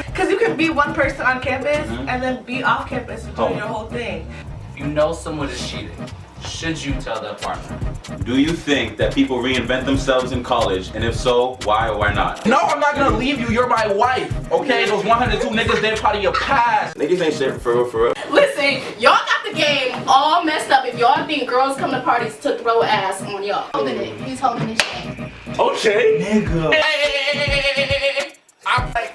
Because you can be one person on campus and then be off campus and do your whole thing. If you know someone is cheating, should you tell their partner? Do you think that people reinvent themselves in college? And if so, why or why not? No, I'm not gonna leave you. You're my wife. Okay? Those 102 niggas, they're part of your past. Niggas ain't shit for real, for real. Listen, y'all got the game all messed up if y'all think girls come to parties to throw ass on y'all. Holding it. He's holding his shit. Okay. Nigga. Hey. I'm like...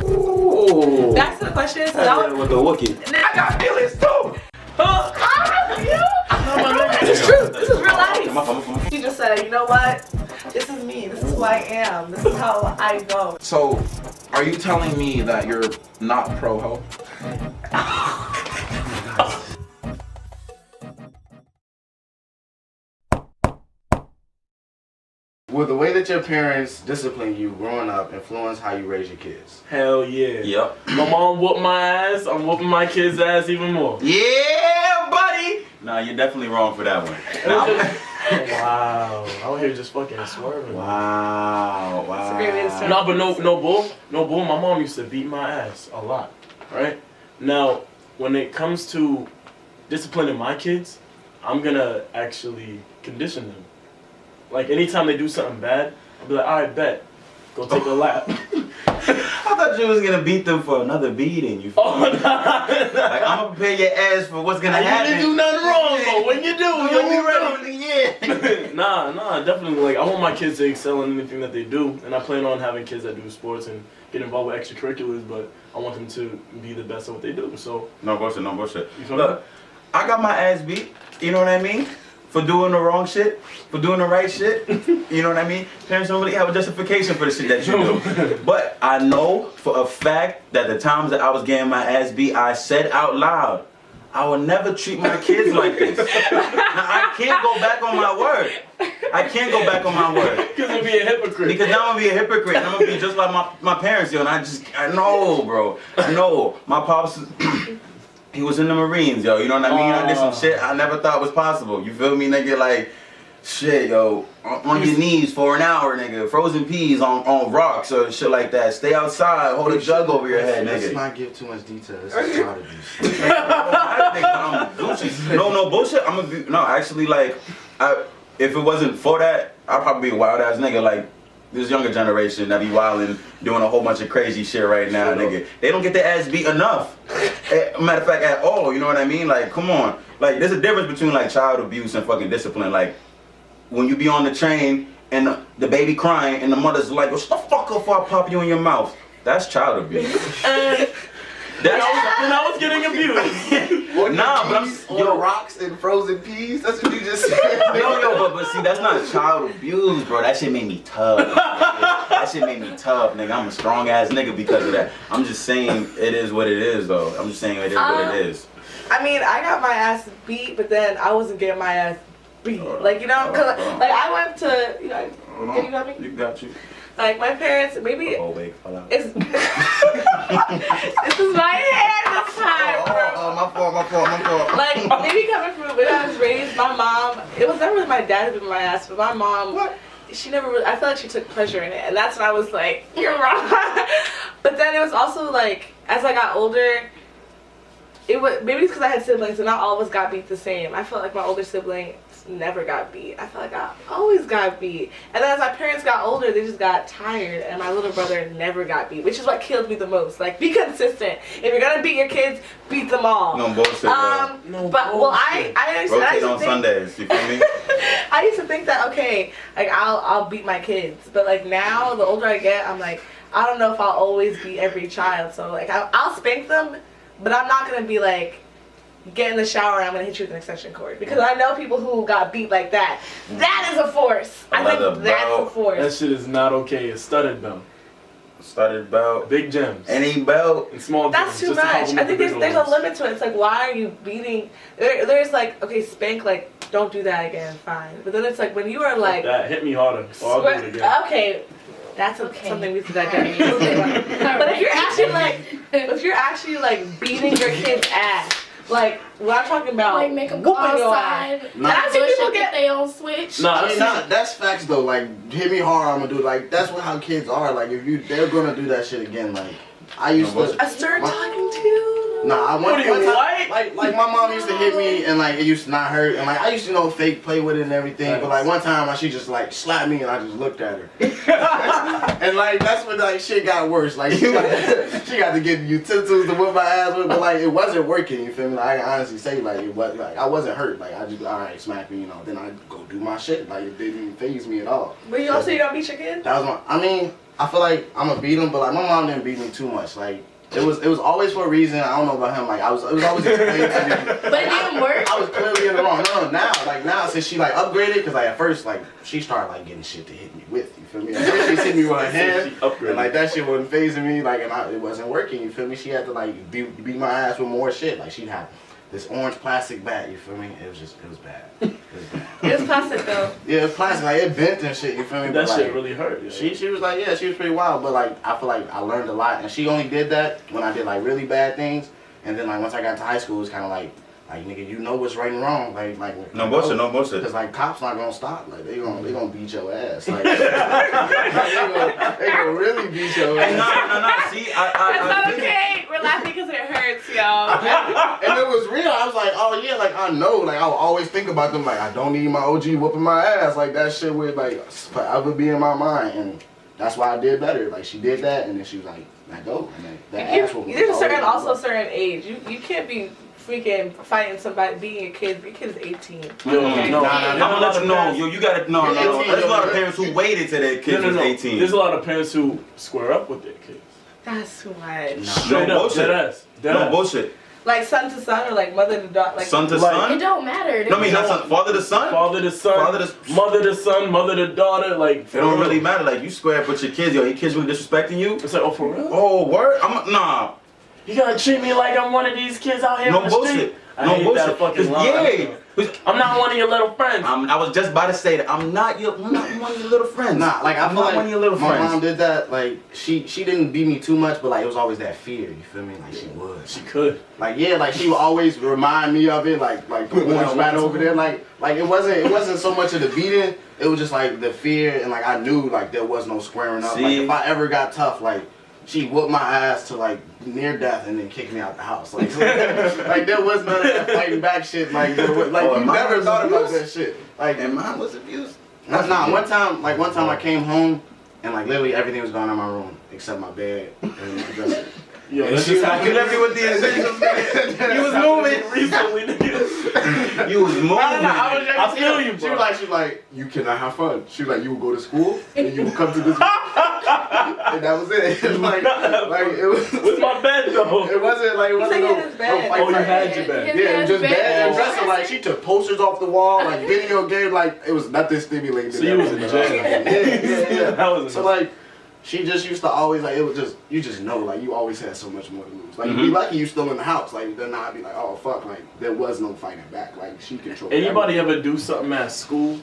Ooh. That's the question. So With the Wookiee. I got feelings too. This is true. This is real life. My fault. She just said, you know what? This is me. This is who I am. This is how I go. So, are you telling me that you're not pro-ho? Will the way that your parents discipline you growing up influence how you raise your kids? Hell yeah. Yep. My mom whooped my ass, I'm whooping my kid's ass even more. Yeah, buddy! Nah, you're definitely wrong for that one. Wow. Out here just fucking swerving. Wow. That's a great way to start. No, but no bull. My mom used to beat my ass a lot, right? Now, when it comes to disciplining my kids, I'm gonna actually condition them. Like, anytime they do something bad, I'll be like, alright, bet. Go take a lap. I thought you was gonna beat them for another beating. You feel me? Like, I'm gonna prepare your ass for what's gonna happen. You didn't do nothing wrong, but when you do, you'll be ready. Yeah. Nah, definitely. Like, I want my kids to excel in anything that they do, and I plan on having kids that do sports and get involved with extracurriculars, but I want them to be the best at what they do, so. No bullshit. You feel me? Look, I got my ass beat, you know what I mean? For doing the wrong shit, for doing the right shit, you know what I mean? Parents don't really have a justification for the shit that you do. But I know for a fact that the times that I was getting my ass beat, I said out loud, I will never treat my kids like this. Now, I can't go back on my word. I can't go back on my word. Because you'll be a hypocrite. Because now I'm gonna be a hypocrite. I'm gonna be just like my parents, yo. And I know, bro. I know. My pops... He was in the Marines, yo, you know what I mean? I did some shit I never thought was possible. You feel me, nigga? Like, shit, yo, on your knees for an hour, nigga. Frozen peas on rocks or shit like that. Stay outside, hold a jug over your head, nigga. Let's not give too much detail. This is child abuse. No bullshit. Actually, like, if it wasn't for that, I'd probably be a wild ass nigga. Like, this younger generation that be wildin', doing a whole bunch of crazy shit right now, nigga. They don't get their ass beat enough. Matter of fact, at all, you know what I mean? Like, come on. Like, there's a difference between, like, child abuse and fucking discipline. Like, when you be on the train and the baby crying and the mother's like, well, shut the fuck up before I pop you in your mouth. That's child abuse. Then I was getting abused. Nah, but yo, rocks and frozen peas. That's what you just said. but see, that's not child abuse, bro. That shit made me tough. That shit made me tough, nigga. I'm a strong ass nigga because of that. I'm just saying it is what it is, though. I'm just saying it is what it is. I mean, I got my ass beat, but then I wasn't getting my ass beat. Like, you know, cause like I went to, you know, you got me? You got you. Like, my parents, maybe Oh, wait, fall out. it's this is my hair this time, bro. My fault. Like, maybe coming from where I was raised, my mom, it was never really my dad who beat my ass, but my mom, she never really, I feel like she took pleasure in it, and that's when I was like, you're wrong. But then it was also like, as I got older, it was, maybe it's because I had siblings and not all of us got beat the same. I felt like my older sibling never got beat. I felt like I always got beat. And then as my parents got older, they just got tired, and my little brother never got beat, which is what killed me the most. Like, be consistent. If you're gonna beat your kids, beat them all. No bullshit, bro. Well, I rotate on Sundays, you feel me? I used to think that, okay, like, I'll beat my kids. But, like, now, the older I get, I'm like, I don't know if I'll always beat every child. So, like, I'll spank them, but I'm not gonna be like, get in the shower and I'm gonna hit you with an extension cord, because I know people who got beat like that. That is a force. I think that's a force. That shit is not okay. It's studded belt. Studded belt. Big gems. Any belt. And small That's gems. too much. I think there's a limit to it. It's like, why are you beating? There's like, okay, spank, like, don't do that again, fine. But then it's like, when you are like, that hit me harder, or I'll do it again. Okay. That's something we have to digest. But if you're actually like beating your kid's ass, Like, when I'm talking about Like make them go whooping your outside. ass. Nah. And I see people Get their own switch. Nah, I mean, that's facts though. Like, hit me hard, I'm gonna do it. Like, that's what how kids are. Like, they're gonna do that shit again. Like, I used to. I started talking to. Nah, I went What are you, one time, white? like my mom used to hit me and like it used to not hurt and like I used to fake play with it and everything, but like one time like, she just like slapped me and I just looked at her. And like that's when like shit got worse. Like she got to get utensils to whip my ass with, but like it wasn't working, you feel me? Like, I can honestly say like it was like I wasn't hurt. Like I just alright, smack me, then I go do my shit. Like it didn't faze me at all. But you also you don't beat your kid? That was I mean, I feel like I'm gonna beat him, but like my mom didn't beat me too much. Like it was always for a reason. I don't know about him. Like it was always explained to me. But it didn't work. I was clearly in the wrong. No, now since she like upgraded, because like at first like she started like getting shit to hit me with. You feel me? At first she hit me with her hand, and like that shit wasn't phasing me. Like it wasn't working. You feel me? She had to like beat my ass with more shit. Like she'd have this orange plastic bat. You feel me? It was bad. It was bad. It was plastic though. Yeah, it was plastic. Like it bent and shit. You feel me? That But, shit like, really hurt. Yeah. She was like, yeah, she was pretty wild, but like I feel like I learned a lot, and she only did that when I did like really bad things, and then like once I got to high school, it was kind of like nigga, you know what's right and wrong, like No bullshit, no bullshit. because like cops not gonna stop, like they gonna beat your ass, like they gonna really beat your ass. No. See, That's not I okay. We're laughing because it hurts, y'all. And it was real. I was like, oh yeah, like I know, like I would always think about them, like I don't need my OG whooping my ass, like that shit would like forever be in my mind, and that's why I did better. Like she did that, and then she was like, "Now go." And then that ass whooping. There's a was certain, always- also a certain age. You can't be freaking fighting somebody, beating your kid. Your kid is 18. Yo, Okay? no, I'm gonna let you know. Yo, you gotta no. You're 18, There's a lot of yo. parents who waited till their kids was 18. There's a lot of parents who square up with their kids. That's too much. Straight No up, bullshit. dead ass. Dead No ass. bullshit. Like son to son or like mother to daughter. Like Son to like- It son. don't matter. No, I mean not son. Father to son. Father to son, Father to- mother to son, mother to daughter, like It don't really matter. Like you square up with your kids. Yo, your kids really disrespecting you. It's like, oh, for real? Oh, word. Nah. You gotta treat me like I'm one of these kids out here No on the bullshit. street. I No hate bullshit. that fucking 'Cause, line. yeah. I'm not one of your little friends. I was just about to say that I'm not one of your little friends. Nah, like I I'm feel not like one of your little my friends. mom did that. Like she didn't beat me too much, but like it was always that fear. You feel me? Like she would. She could. Like yeah, like she would always remind me of it. Like the orange bat over there. Like it wasn't so much of the beating. It was just like the fear, and like I knew like there was no squaring up. Like See? if I ever got tough, like she whooped my ass to like near death and then kicked me out the house. Like like there was none of that fighting back shit. Like there was, like Oh, you and mine never was thought about abuse? that shit. Like And mine was abused. nah, one time I came home and like literally everything was gone in my room except my bed and my dresser. Yo, And that's she just was how like, You left me with the essentials, nigga. You was moving. recently, nigga. You was moving. I feel you, She bro. was like, you cannot have fun. She was like, you would go to school and you would come to this, and that was it. like it was. What's my bed though? It wasn't like it wasn't like no, in his no bed. fight. Oh, you fight. had your bed. Yeah, it was just bed and dresser. dresser. Like she took posters off the wall, like video games. Like it was nothing stimulating. So you was in jail. Yeah. That was So like, she just used to always like it was just you just know like you always had so much more to lose. Like you'd be lucky you still in the house. Like then I'd be like, oh fuck, like there was no fighting back. Like she controlled. Anybody ever do something at school,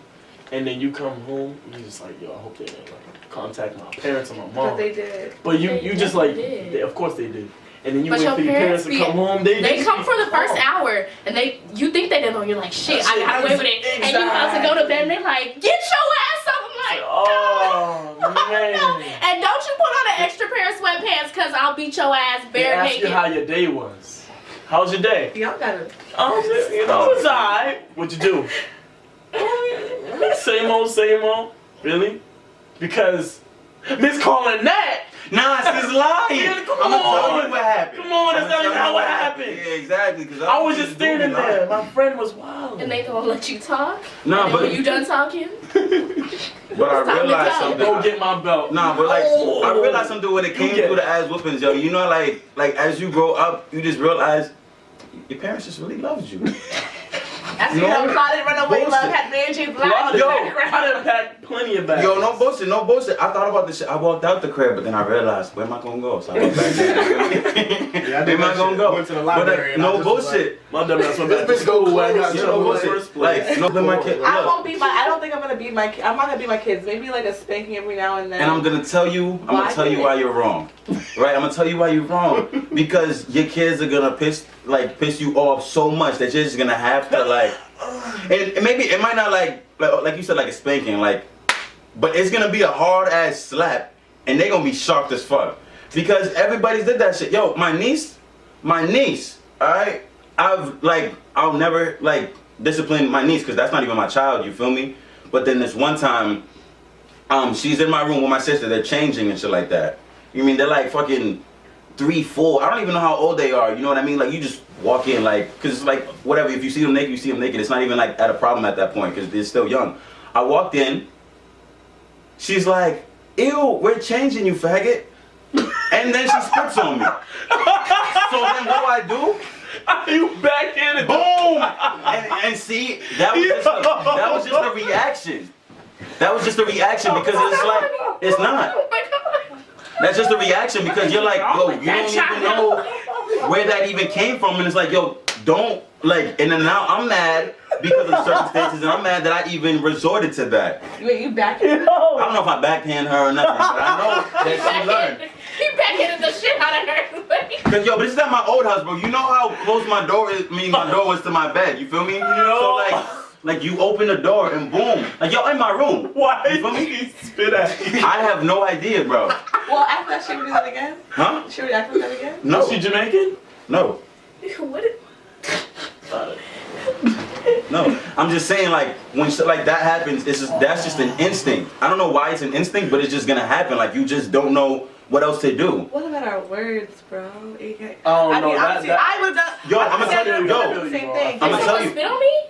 and then you come home, you just like, yo, I hope they didn't like contact my parents or my But mom. they did. But you They just like, definitely did. of course they did. And then you But wait your for your parents to parents come home. They They just come be for the first calm. hour, and you think they didn't know. You're like, shit, I got away with it. And you about to go to bed, and they're like, get your ass up. I'm like, Oh no. man. And don't you put on an extra pair of sweatpants, because I'll beat your ass They bare ask you naked. how your day was. How was your day? Y'all gotta. Oh, you know, it's alright. What'd you do? Same old. Really? Because Miss calling that. Nah, she's lying. Yeah, come I'm gonna tell on. you what happened. Come on, that's I'ma not tell even you how it happened. Yeah, exactly. Cause I was don't just think standing you do there. it. My friend was wild. And they don't let you talk. Nah, and then but when you done talking, but I It's time to realized go. something. Go get my belt. Nah, but like Oh. I realized something when it came get to it. the ass whoopings, yo. You know, like as you grow up, you just realize your parents just really loved you. After you know, plotted runaway love had Mary J. Blige in the Yo, background. I done plenty of bags. Yo, no bullshit, no bullshit. I thought about this shit. I walked out the crib, but then I realized, where am I gonna go? So I went back there. Yeah, I Where am I gonna go? Went to the library. But, no bullshit. My dumb ass went back to This bitch go school when I got in You know, trouble in the bullshit. first place. Like, no, my kid. I Look, won't be my. I don't think I'm gonna be my. I'm not gonna be my kids. Maybe like a spanking every now and then. and I'm gonna tell you why you're wrong. Right? I'm gonna tell you why you're wrong. Because your kids are gonna piss you off so much that you're just gonna have to like. And maybe it might not like you said, like a spanking, like, but it's gonna be a hard ass slap, and they gonna be shocked as fuck because everybody's did that shit. Yo, my niece, all right, I'll never like discipline my niece because that's not even my child. You feel me? But then this one time, she's in my room with my sister. They're changing and shit like that. You mean they're like fucking 3, 4. I don't even know how old they are. You know what I mean? Like you just walk in, like, cause it's like whatever. If you see them naked, you see them naked. It's not even like at a problem at that point because they're still young. I walked in. She's like, "Ew, we're changing you, faggot," and then she spits on me. So then what do? You backhanded. Boom! And see, that was just a reaction. That was just a reaction because it's like it's not. Oh my God. That's just a reaction because you're like, yo, you don't even know where that even came from, and it's like, yo, don't like. And then now I'm mad because of the circumstances, and I'm mad that I even resorted to that. Wait, you back? I don't know if I backhand her or nothing, but I know that she learned. He backhanded the shit out of her. Cause yo, but this is at my old house, bro. You know how close my door is. My door was to my bed. You feel me? So like you open the door and boom, like yo, in my room. Why You feel did me? he spit at you? I have no idea, bro. Well, after that, she would do that again. Huh? She would act like that again. No. Is she Jamaican? No. What? No. I'm just saying, like when shit like that happens, that's just an instinct. I don't know why it's an instinct, but it's just gonna happen. Like you just don't know what else to do. What about our words, bro? Oh I no, mean, that, obviously, I would have done. Yo, I'ma tell you, yo. Same thing. I'ma tell you. Spit on me?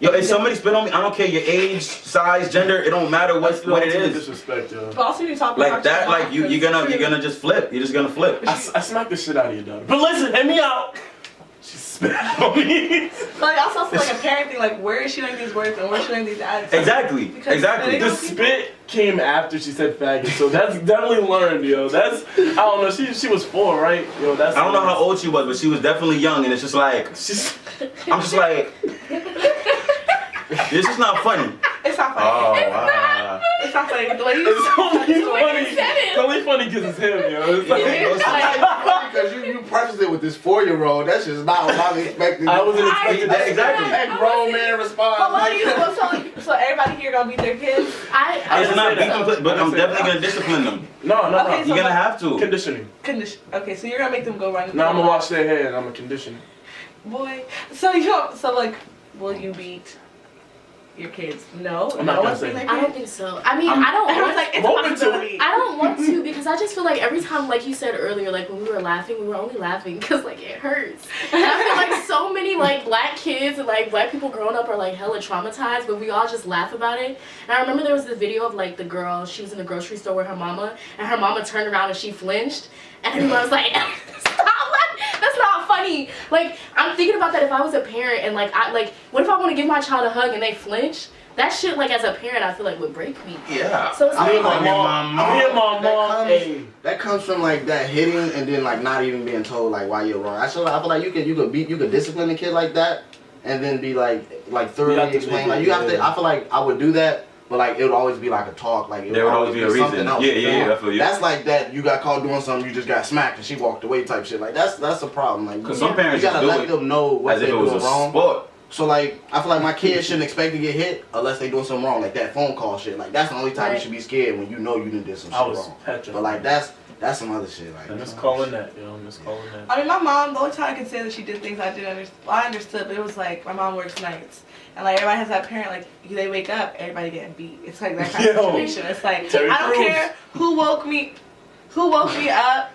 Yo, if somebody spit on me, I don't care your age, size, gender. It don't matter what it is. Disrespect, yo. But also, you talk Like about that, your like mom, you're 'cause it's true. gonna just flip. You're just gonna flip. I smacked the shit out of your daughter. But listen, hear me out. She spit on me. But like, also, like a parent thing, like where is she learning these words and where is she learning these attitudes? Exactly. Because Exactly. The spit came after she said faggot, so that's definitely learned, yo. That's I don't know. She was 4, right? Yo, that's. I don't know how old she was, but she was definitely young, and it's just like She's, I'm just like, this is not funny. It's not funny. Oh wow. It's not funny. The way you it's only The way funny. you said it. It's only funny because it's him, yo. It's like, Because you prefaced it with this 4-year-old. That's just not what I expected. I wasn't expecting that. Exactly. That grown man response. But what like do you do? So everybody here gonna beat their kids? I It's would not say beating, so. but I'm definitely gonna discipline them. No. Okay, You're gonna have to. Conditioning. Okay, so you're gonna make them go run. Now I'm gonna wash their hair and I'm gonna condition. Boy, so like, will you beat your kids? No, I'm not no gonna one's say. beating their I don't kids. think so. I mean, I don't. Everyone's like, it's a Open to it. possibility. I don't want to because I just feel like every time, like you said earlier, like when we were laughing, we were only laughing because like it hurts. And I feel like so many like black kids and like black people growing up are like hella traumatized, but we all just laugh about it. And I remember there was this video of like the girl, she was in the grocery store with her mama, and her mama turned around and she flinched, and everyone was like, stop laughing. That's not funny. Like I'm thinking about that if I was a parent and like what if I want to give my child a hug and they flinch? That shit, like, as a parent, I feel like would break me. Yeah. So it's I like, hear my mom. Hey. That comes from like that hitting and then like not even being told like why you're wrong. I feel like you could discipline a kid like that and then be like thoroughly explain. Like you have to. I feel like I would do that, but like it would always be like a talk. Like There would always be a reason. something else. Yeah, I feel you. That's like that. You got caught doing something. You just got smacked and she walked away type shit. Like that's a problem. Like Because some parents you gotta just let do it them know what as they're if it was doing a wrong. sport. So like I feel like my kids shouldn't expect to get hit unless they doing something wrong, like that phone call shit. Like that's the only time you should be scared when you know you done did some I shit was wrong. petrified. But like that's some other shit. Like I'm just calling that, yo. I'm just calling that. I mean, my mom, the only time I can say that she did things I didn't understand, I understood, but it was like, my mom works nights. And like, everybody has that parent, like, they wake up, everybody getting beat. It's like that kind of situation. It's like, Terry I don't Crews. care who woke me up,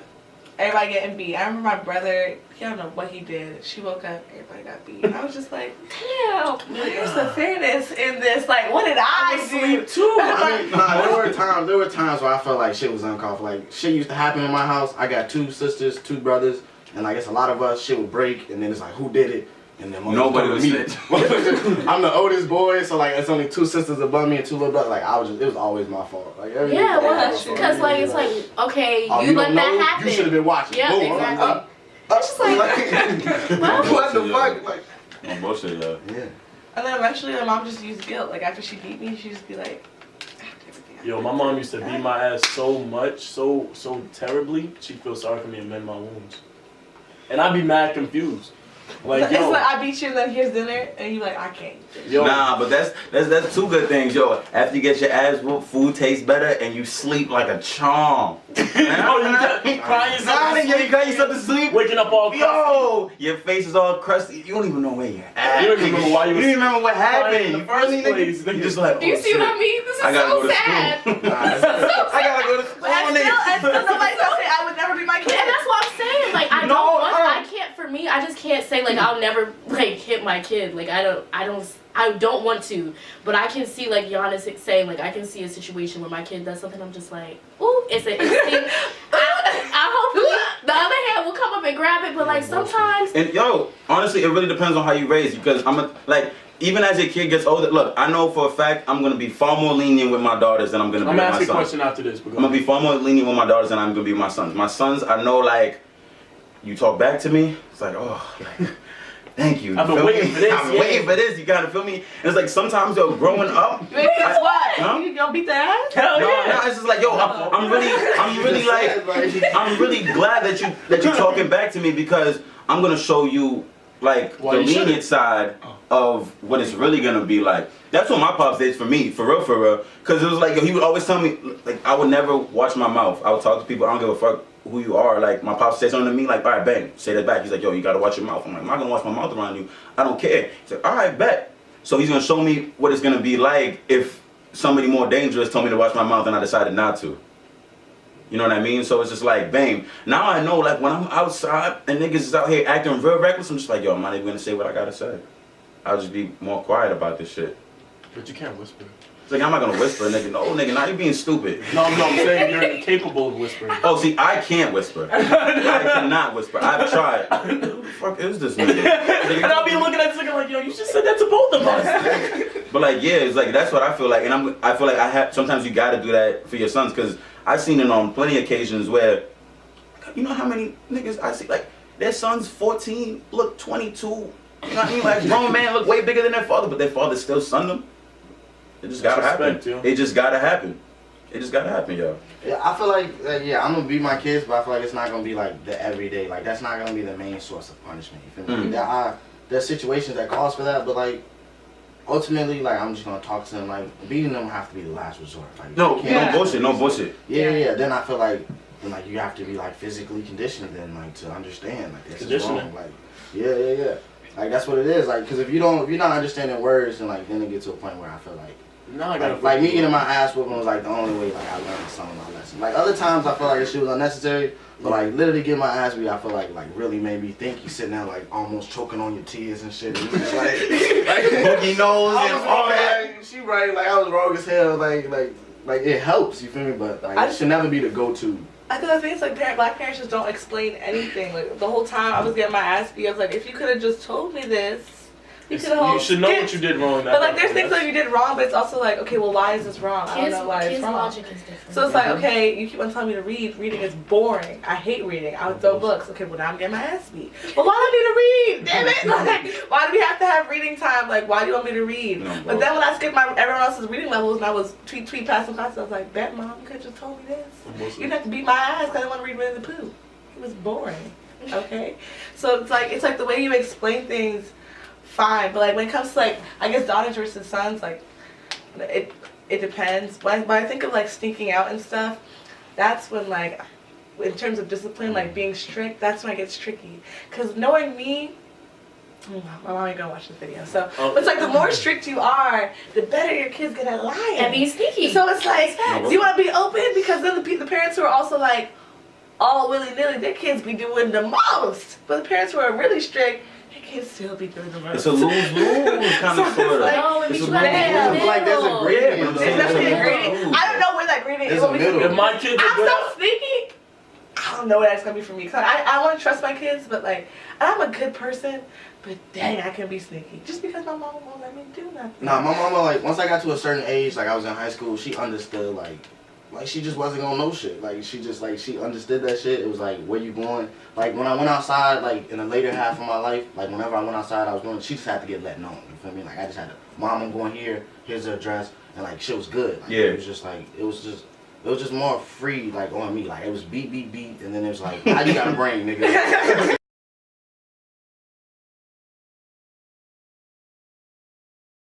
everybody getting beat. I remember my brother, I don't know what he did. She woke up, everybody got beat. And I was just like, damn, where's the fairness in this? Like, what did I do? Sleep too. I mean, there were times where I felt like shit was uncalled for. Like shit used to happen in my house. I got 2 sisters, 2 brothers, and like it's a lot of us. Shit would break, and then it's like who did it? And then Nobody was me. fit. I'm the oldest boy, so like it's only 2 sisters above me and 2 little brothers. Like it was always my fault. Like everything. Yeah, well, that's true. because like it's like okay, Oh, you let don't that know? happen. You should have been watching. Yeah, Boom, exactly. It's just like what the Yeah. fuck? Like No bullshit, yeah. yeah. And then eventually my mom just used guilt. Like after she beat me, she'd just be like, Yo, my mom used to beat my ass so much, so terribly. She'd feel sorry for me and mend my wounds. And I'd be mad confused. Like, it's yo, like I beat you and then here's dinner and you like I can't. yo, Nah, but that's 2 good things, yo. After you get your ass whooped, food tastes better, and you sleep like a charm. yo, you crying yourself Nah, to nigga, you sleep, got yourself to sleep. waking up all crusty. Yo, your face is all crusty. You don't even know where you're at. You don't even remember why you You was don't even remember what crying happened. in the You first feel me, place, nigga? nigga. You just like, Do you oh, see what shit. I mean? This is I gotta so go to sad. school. I gotta go to school, And nigga. still nobody's gonna say I would never be my kid. And that's what I'm saying. Like I No, don't want. I can't. For me, I just can't say like I'll never like hit my kid. Like I don't want to. But I can see like Yeonis saying like I can see a situation where my kid does something. I'm just like, ooh, it's an instinct. I hopefully the other hand will come up and grab it. But like sometimes. And yo, honestly, it really depends on how you raise. Because even as your kid gets older, look, I know for a fact I'm gonna be far more lenient with my daughters than I'm gonna be I'm with gonna my ask you a sons. question after this. I'm gonna be far more lenient with my daughters than I'm gonna be with my sons. My sons, I know, like, you talk back to me, it's like, oh, like, thank you. I've been feel waiting me? for this, I've been yeah. waiting for this. You gotta feel me. And it's like sometimes, yo, growing up. Wait, guess what? Huh? You gonna beat the ass? Hell No, yeah. no, it's just like, yo, I'm really glad that you're talking back to me because I'm gonna show you like Why the you shouldn't. lenient side of what it's really gonna be like. That's what my pops did for me, for real. Cause it was like, yo, he would always tell me, like, I would never watch my mouth. I would talk to people, I don't give a fuck who you are. Like, my pops say something to me, like, all right, bang, say that back. He's like, yo, you gotta watch your mouth. I'm like, I'm not gonna watch my mouth around you. I don't care. He's like, all right, bet. So he's gonna show me what it's gonna be like if somebody more dangerous told me to watch my mouth and I decided not to. You know what I mean? So it's just like, bang. Now I know, like, when I'm outside and niggas is out here acting real reckless, I'm just like, yo, I'm not even gonna say what I gotta say. I'll just be more quiet about this shit. But you can't whisper. It's like, I'm not gonna whisper, nigga. No, nigga, now you being stupid. No, I'm saying you're incapable of whispering. Oh, see, I can't whisper. I cannot whisper. I've tried. Who the fuck is this nigga? And I'll be looking at this nigga like, yo, you just said that to both of us. But like, yeah, it's like, that's what I feel like. And I feel like sometimes you gotta do that for your sons, because I've seen it on plenty of occasions where, you know how many niggas I see, like, their son's 14, look 22. You know what I mean? Like, grown man look way bigger than their father, but their father still son them. It just gotta happen. Respect, yo. It just gotta happen. It just gotta happen, yo. Yeah, I feel like yeah, I'm gonna beat my kids, but I feel like it's not gonna be like the everyday. Like that's not gonna be the main source of punishment. You feel me? There's situations that calls for that, but like ultimately, like I'm just gonna talk to them. Like beating them have to be the last resort. Like, No, you can't- no bullshit. Yeah. Then I feel like you have to be like physically conditioned then like to understand like this is Conditioning. wrong. Like yeah. Like that's what it is. Like because if you're not understanding words, then like then it gets to a point where I feel like. Now I gotta Like me getting my ass whooping was like the only way like I learned some of my lessons. Like other times I feel like this shit was unnecessary, but like literally getting my ass beat I feel like really made me think. You sitting there like almost choking on your tears and shit. And just like Boogie nose I and was all wrong, that. like, she right like I was wrong as hell. Like it helps. You feel me? But like it should never be the go-to. I think the thing is like black parents just don't explain anything. Like the whole time I was getting my ass beat, I was like, if you could have just told me this. You should know what you did wrong. But like, there's things that you did wrong, but it's also like, okay, well, why is this wrong? I don't know why it's Kids' wrong. logic is different. So it's like, okay, you keep on telling me to read. Reading is boring. I hate reading. I would throw books. Okay, well now I'm getting my ass beat. Well, why do I need to read? Damn it! Like, why do we have to have reading time? Like, why do you want me to read? No, but then when I skipped everyone else's reading levels and I was tweet passing classes, I was like, bet mom, you could have just told me this. You didn't have to beat my ass because I didn't want to read Winnie the Pooh. It was boring. Okay, so it's like the way you explain things. Fine, but like when it comes to like I guess daughters versus sons, like it depends. When I think of like sneaking out and stuff, that's when like in terms of discipline, like being strict, that's when it gets tricky. Cause knowing me, my mom ain't gonna watch this video, so but it's like the more strict you are, the better your kid's gonna lie and be sneaky. So it's like, do you want to be open? Because then the parents who are also like all willy nilly, their kids be doing the most, but the parents who are really strict. Can still be doing the most. It's a lose-lose kind of sort of. Like, no, it's you a gotta lose-lose. Like there's a gradient. There's definitely a gradient. I don't know where that gradient is. There's a middle. If my kids are I'm good so sneaky. I don't know where that's gonna be for me. Cause I want to trust my kids, but like I'm a good person. But dang, I can be sneaky. Just because my mama won't let me do nothing. Nah, my mama, like, once I got to a certain age, like, I was in high school, she understood, like, she just wasn't gonna know shit. Like, she just, like, she understood that shit. It was like, where you going? Like, when I went outside, like, in the later half of my life, like, whenever I went outside, I was going, she just had to get let known. You feel me? Like, I just had to, Mom, I'm going here, here's the address, and, like, shit was good. Like, Yeah. It was just, like, it was just more free, like, on me. Like, it was beat, beat, beat, and then it was like, now you got a brain, nigga.